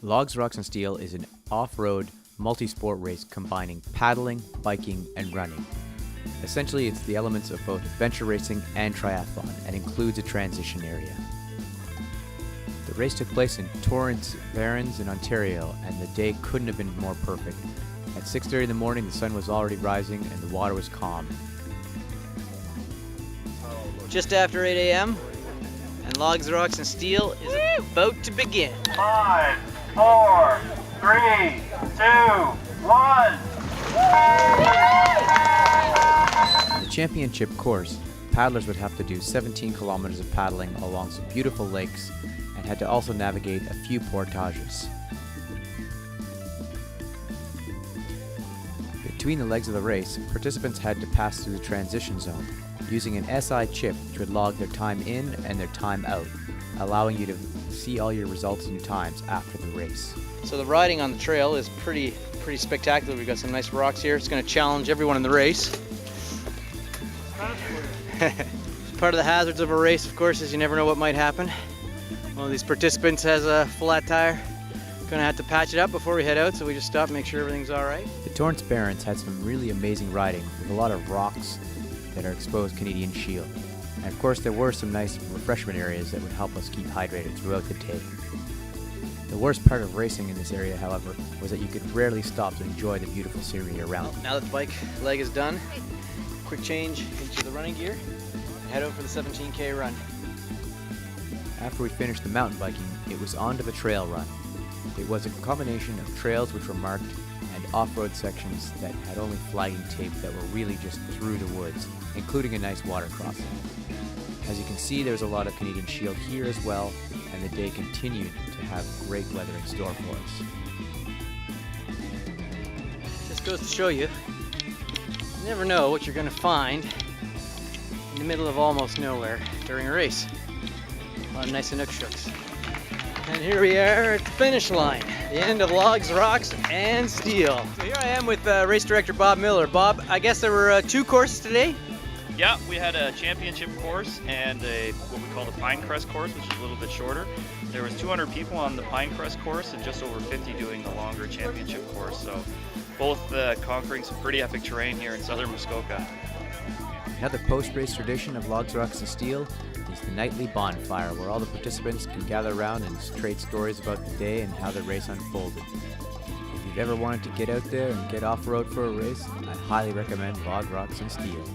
Logs, Rocks and Steel is an off-road multi-sport race combining paddling, biking, and running. Essentially, it's the elements of both adventure racing and triathlon and includes a transition area. The race took place in Torrance Barrens in Ontario, and the day couldn't have been more perfect. At 6:30 in the morning, the sun was already rising and the water was calm. Just after 8 a.m. and Logs, Rocks and Steel is about to begin. 5, 4, 3, 2, 1. On the championship course, paddlers would have to do 17 kilometers of paddling along some beautiful lakes and had to also navigate a few portages. Between the legs of the race, participants had to pass through the transition zone using an SI chip which would log their time in and their time out, allowing you to see all your results and times after the race. So the riding on the trail is pretty spectacular. We've got some nice rocks here. It's going to challenge everyone in the race. Part of the hazards of a race, of course, is you never know what might happen. One of these participants has a flat tire. Going to have to patch it up before we head out, so we just stop and make sure everything's all right. The Torrance Barrens had some really amazing riding with a lot of rocks that are exposed Canadian Shield. And of course there were some nice refreshment areas that would help us keep hydrated throughout the day. The worst part of racing in this area, however, was that you could rarely stop to enjoy the beautiful scenery around. Well, now that the bike leg is done, quick change into the running gear and head out for the 17K run. After we finished the mountain biking, it was on to the trail run. It was a combination of trails which were marked and off-road sections that had only flagging tape that were really just through the woods, including a nice water crossing. As you can see, there's a lot of Canadian Shield here as well, and the day continued to have great weather in store for us. Just goes to show you, you never know what you're going to find in the middle of almost nowhere during a race. A lot of nice nooks. And here we are at the finish line, the end of Logs, Rocks and Steel. So here I am with race director Bob Miller. Bob, I guess there were 2 courses today? Yeah, we had a championship course and what we call the Pinecrest course, which is a little bit shorter. There was 200 people on the Pinecrest course and just over 50 doing the longer championship course. So both conquering some pretty epic terrain here in southern Muskoka. Another post-race tradition of Logs, Rocks and Steel is the nightly bonfire, where all the participants can gather around and trade stories about the day and how the race unfolded. If you've ever wanted to get out there and get off-road for a race, I highly recommend Logs, Rocks and Steel.